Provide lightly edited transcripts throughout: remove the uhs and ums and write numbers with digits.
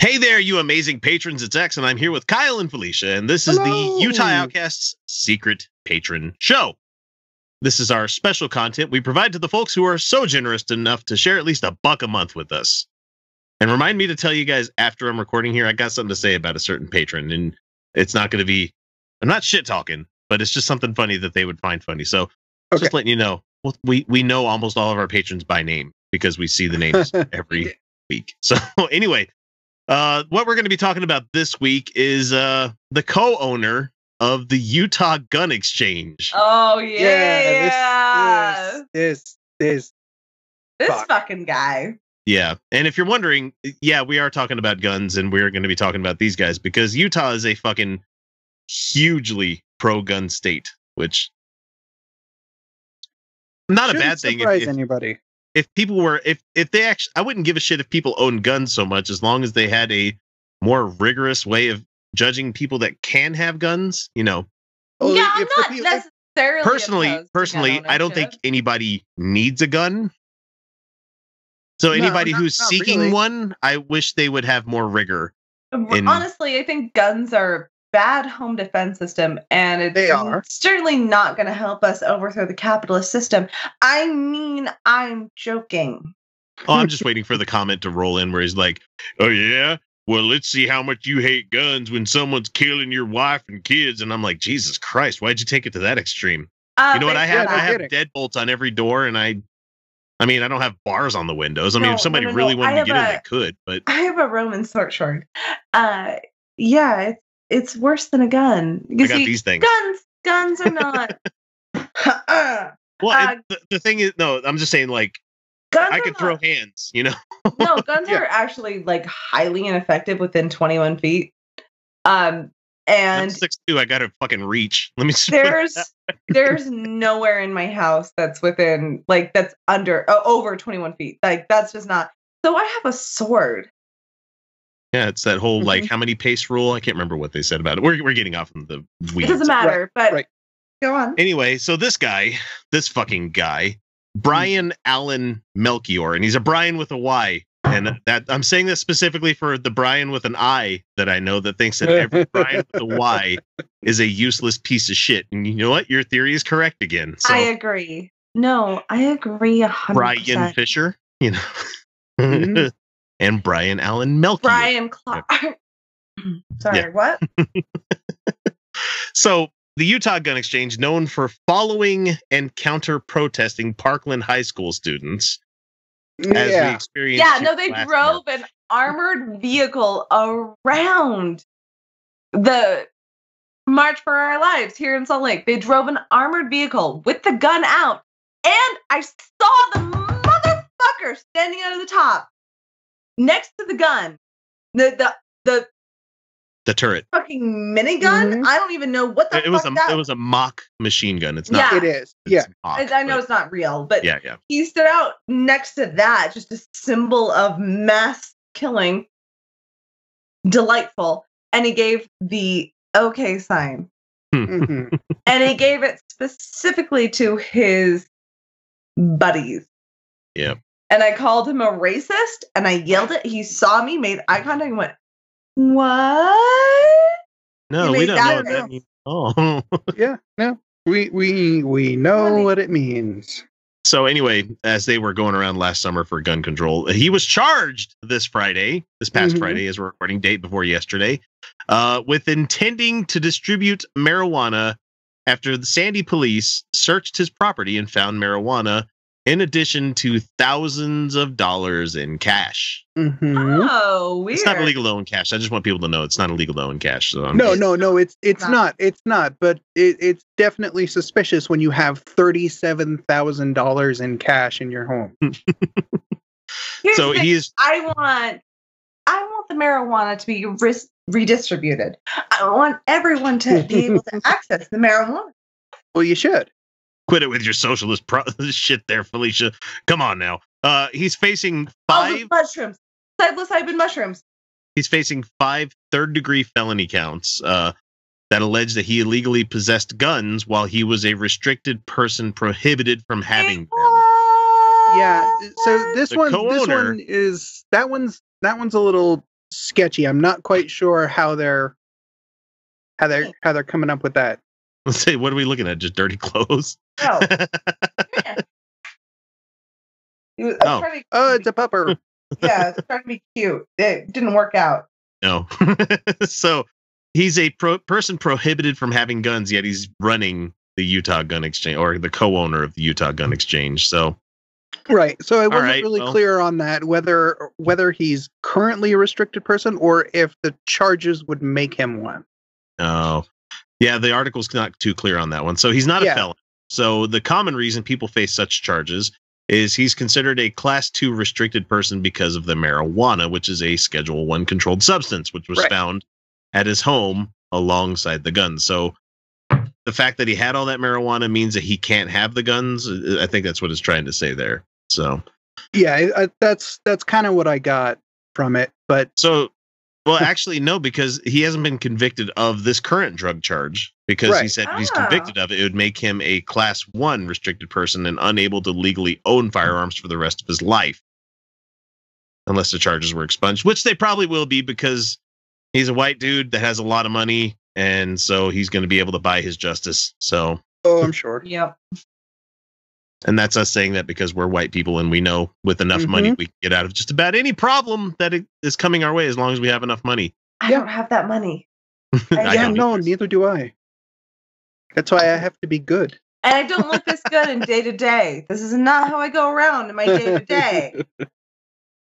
Hey there, you amazing patrons. It's X, and I'm here with Kyle and Felicia, and this is the Utah Outcasts Secret Patron Show. This is our special content we provide to the folks who are so generous enough to share at least $1 a month with us. And remind me to tell you guys after I'm recording here, I got something to say about a certain patron, and it's not going to be, I'm not shit talking, but it's just something funny that they would find funny. So just letting you know, we know almost all of our patrons by name because we see the names every week. So anyway, what we're going to be talking about this week is the co-owner of the Utah Gun Exchange. Oh yeah, this fucking guy. Yeah, and if you're wondering, yeah, we are talking about guns, and we're going to be talking about these guys because Utah is a fucking hugely pro-gun state, which not a bad thing. Surprise anybody. If people were, if they actually, I wouldn't give a shit if people own guns so much as long as they had a more rigorous way of judging people that can have guns, you know. Well, yeah, I'm not necessarily personally, I don't think anybody needs a gun. So anybody who's seeking one, I wish they would have more rigor. Honestly, I think guns are a bad home defense system, and it's certainly not going to help us overthrow the capitalist system. I mean, I'm joking. Oh, I'm just waiting for the comment to roll in where he's like, oh yeah? Well, let's see how much you hate guns when someone's killing your wife and kids. And I'm like, Jesus Christ, why'd you take it to that extreme? You know what I have? I have deadbolts on every door, and I mean, I don't have bars on the windows. I mean, if somebody really wanted to get in, they could. But I have a Roman sword. Yeah, it's worse than a gun. I got these things. Guns are not. Well, the thing is, no, I'm just saying, like, I could throw hands, you know? No, guns are actually, like, highly ineffective within 21 feet. And I'm 6'2", I gotta fucking reach. Let me see. There's nowhere in my house that's within, like, that's over 21 feet. Like, that's just not. So I have a sword. Yeah, it's that whole, like, how many pace rule? I can't remember what they said about it. We're getting off from the weeds. It doesn't matter, but go on. Anyway, so this fucking guy, Brian Allen Melchior, and he's a Brian with a Y. And that I'm saying this specifically for the Brian with an I that I know that thinks that every Brian with a Y is a useless piece of shit. And you know what? Your theory is correct again. So, I agree. No, I agree 100%. Brian Fisher, you know, and Brian Allen Melchior. Brian Clark. Sorry, what? So the Utah Gun Exchange, known for following and counter-protesting Parkland High School students. As we experienced. Yeah, no, they drove an armored vehicle around the March for Our Lives here in Salt Lake. They drove an armored vehicle with the gun out, and I saw the motherfucker standing out of the top next to the gun. The turret. Fucking minigun? I don't even know what the fuck it was a mock machine gun. It's not. Yeah. It is. Yeah. Mock, I know it's not real, but yeah. He stood out next to that, just a symbol of mass killing. Delightful. And he gave the okay sign. And he gave it specifically to his buddies. Yeah. And I called him a racist, and I yelled it. He saw me, made eye contact, and went, what? No, we don't know what that means. Oh. Yeah, no. We know what it means. So anyway, as they were going around last summer for gun control, he was charged this past Friday, as we're recording, date before yesterday, with intending to distribute marijuana after the Sandy police searched his property and found marijuana in addition to thousands of dollars in cash. Oh, weird. It's not illegal to own cash. I just want people to know it's not illegal to own cash. So no, it's not. It's not. But it's definitely suspicious when you have $37,000 in cash in your home. So I want the marijuana to be redistributed. I want everyone to be able to access the marijuana. Well, you should. Quit it with your socialist shit there, Felicia. Come on now. He's facing 5 mushrooms. Psilocybin mushrooms. He's facing 5 third-degree felony counts that allege that he illegally possessed guns while he was a restricted person prohibited from having them. Yeah. So that one's a little sketchy. I'm not quite sure how they're coming up with that. Let's say, what are we looking at? Just dirty clothes? No. It's a pupper. Yeah, it's trying to be cute. It didn't work out. No. So he's a person prohibited from having guns, yet he's running the Utah Gun Exchange, or the co-owner of the Utah Gun Exchange. So, right. So I wasn't right, really clear on that, whether he's currently a restricted person or if the charges would make him one. Oh, yeah. The article's not too clear on that one. So he's not a felon. So the common reason people face such charges is he's considered a Class 2 restricted person because of the marijuana, which is a Schedule 1 controlled substance, which was found at his home alongside the guns. So the fact that he had all that marijuana means that he can't have the guns. I think that's what it's trying to say there. So, yeah, that's kind of what I got from it. But well, actually, no, because he hasn't been convicted of this current drug charge. Because he said if he's convicted of it, it would make him a Class 1 restricted person and unable to legally own firearms for the rest of his life. Unless the charges were expunged, which they probably will be, because he's a white dude that has a lot of money, and so he's going to be able to buy his justice. So, I'm sure. Yep. And that's us saying that because we're white people and we know with enough money we can get out of just about any problem that is coming our way as long as we have enough money. I don't have that money. Neither do I. That's why I have to be good. And I don't look this good in day to day. This is not how I go around in my day to day.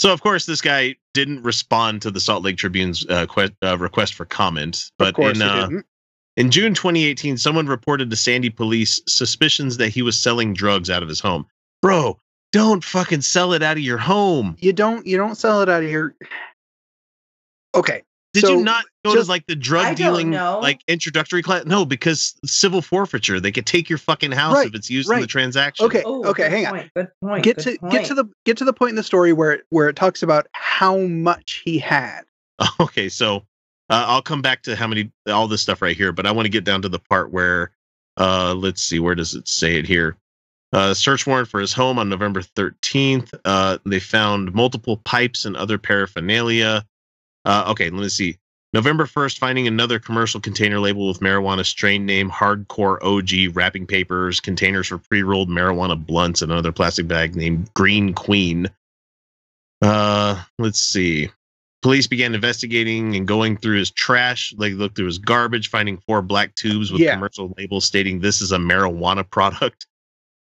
So, of course, this guy didn't respond to the Salt Lake Tribune's request for comment. But in June 2018, someone reported to Sandy police suspicions that he was selling drugs out of his home. Bro, don't fucking sell it out of your home. You don't sell it out of your... Okay. Did you not go to like the drug dealing like introductory class? No, because civil forfeiture, they could take your fucking house if it's used in the transaction. Okay, hang on. Good point. Get to the point in the story where it talks about how much he had. Okay, so I'll come back to all this stuff right here, but I want to get down to the part where let's see, where does it say it here? Search warrant for his home on November 13th. They found multiple pipes and other paraphernalia. Okay, let me see. November 1st, finding another commercial container label with marijuana strain name, Hardcore OG, wrapping papers, containers for pre-rolled marijuana blunts, and another plastic bag named Green Queen. Let's see. Police began investigating and going through his trash. They looked through his garbage, finding 4 black tubes with commercial labels stating this is a marijuana product.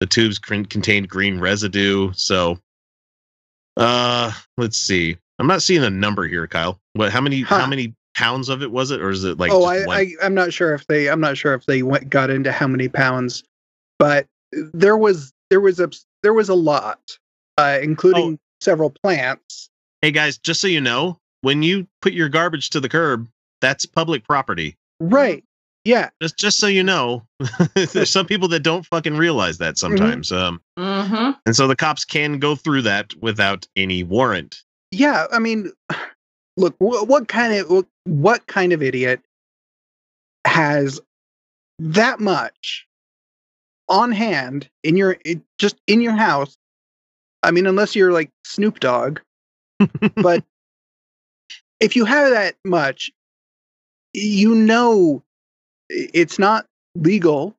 The tubes contained green residue. So, let's see. I'm not seeing a number here, Kyle. How many pounds of it was it, or is it like? I'm not sure if they got into how many pounds, but there was a lot, including several plants. Hey guys, just so you know, when you put your garbage to the curb, that's public property. Right. Yeah. Just so you know, there's some people that don't fucking realize that sometimes. And so the cops can go through that without any warrant. Yeah, I mean, look, what kind of idiot has that much on hand in your house? I mean, unless you're like Snoop Dogg, but if you have that much, you know, it's not legal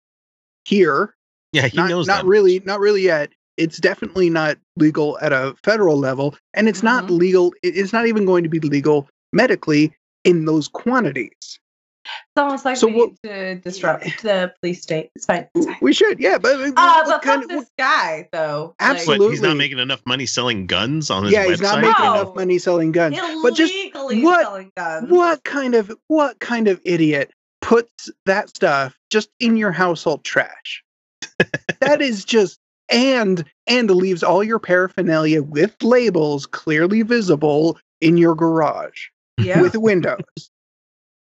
here. Yeah, he knows not really yet. It's definitely not legal at a federal level, and it's not legal. It's not even going to be legal medically in those quantities. It's almost like we need to disrupt the police state. It's fine. We should, yeah. But this guy, though. Absolutely. But he's not making enough money selling guns on his website? Yeah, he's not making enough money selling guns. But just selling guns. What kind of idiot puts that stuff just in your household trash? That is just... And leaves all your paraphernalia with labels clearly visible in your garage with windows.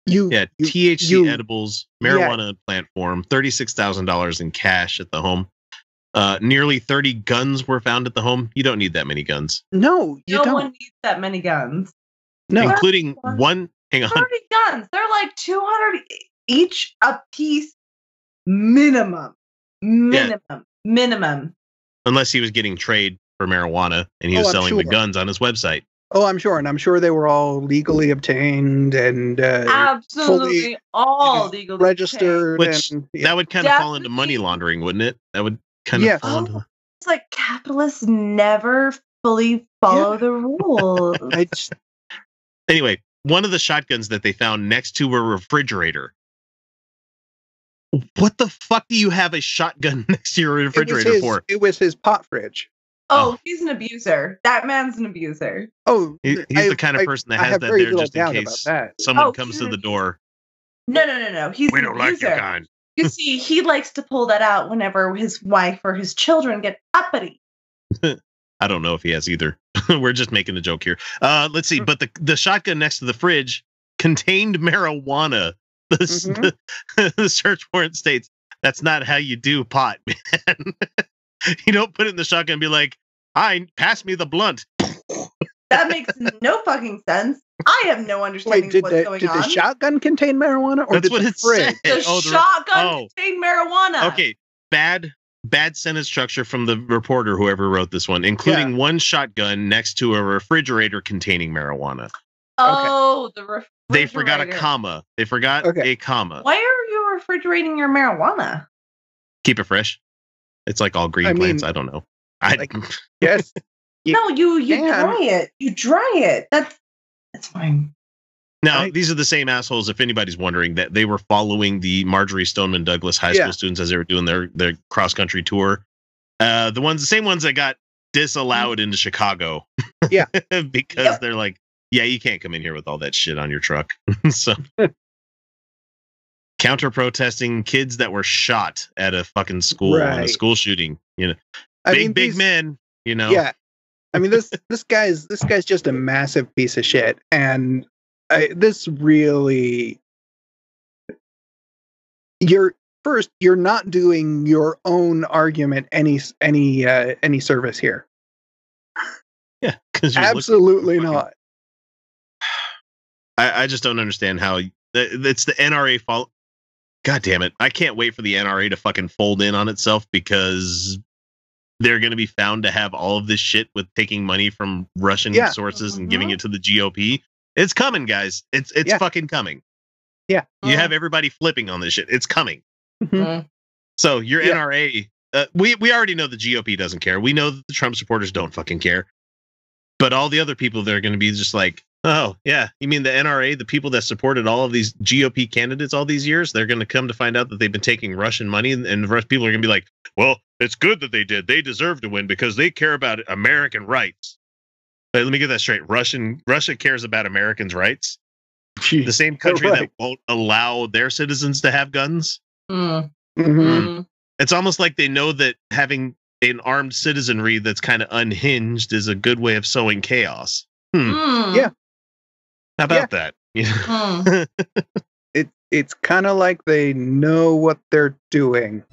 THC edibles, marijuana plant form, $36,000 in cash at the home. Nearly 30 guns were found at the home. You don't need that many guns. No, no one needs that many guns. No, including one. Hang on. 30 guns. They're like 200 each a piece, minimum. Minimum. Unless he was getting trade for marijuana and he was selling the guns on his website. Oh, I'm sure, and I'm sure they were all legally obtained and Absolutely fully all legally registered. Which and, that would kind of fall into Definitely. money laundering, wouldn't it? That would kind of Yes. fall into. It's like capitalists never fully follow the rules. I just, Anyway, one of the shotguns that they found next to a refrigerator. What the fuck do you have a shotgun next to your refrigerator for? It was his pot fridge. Oh, he's an abuser. That man's an abuser. Oh, He's the kind of person that has that there just in case someone comes to the door. No. He's We an don't like abuser. your kind. You see, he likes to pull that out whenever his wife or his children get uppity. I don't know if he has either. We're just making a joke here. Let's see. But the shotgun next to the fridge contained marijuana. The search warrant states that's not how you do pot, man. You don't put it in the shotgun and be like, pass me the blunt. That makes no fucking sense. I have no understanding of what's going on. Did the shotgun contain marijuana, or That's did what the it fridge? said. The shotgun contained marijuana. Okay, bad sentence structure from the reporter, whoever wrote this one, including one shotgun next to a refrigerator containing marijuana. Oh, the refrigerator. They forgot a comma. They forgot a comma. Why are you refrigerating your marijuana? Keep it fresh. It's like all green plants. I don't know. Yes. No, you dry it. You dry it. That's fine. Now, these are the same assholes, if anybody's wondering, that they were following the Marjorie Stoneman Douglas high school students as they were doing their cross-country tour. The same ones that got disallowed into Chicago. Yeah. Because they're like, yeah, you can't come in here with all that shit on your truck. So counter-protesting kids that were shot at a fucking school in a school shooting. You know, big men. You know. Yeah. I mean, this guy's just a massive piece of shit, and this really, you're not doing your own argument any service here. Yeah, because absolutely not. I just don't understand how it's the NRA fault. God damn it! I can't wait for the NRA to fucking fold in on itself, because they're going to be found to have all of this shit with taking money from Russian sources and giving it to the GOP. It's coming, guys. It's fucking coming. Yeah. You have everybody flipping on this shit. It's coming. Mm-hmm. So your NRA, we already know the GOP doesn't care. We know that the Trump supporters don't fucking care. But all the other people, they're going to be just like, oh, yeah, you mean the NRA, the people that supported all of these GOP candidates all these years, they're going to come to find out that they've been taking Russian money, and the rest people are going to be like, well, it's good that they did. They deserve to win because they care about American rights. But let me get that straight. Russia cares about Americans' rights. Jeez, the same country that won't allow their citizens to have guns. It's almost like they know that having an armed citizenry that's kind of unhinged is a good way of sowing chaos. Yeah. How about that? It's kind of like they know what they're doing.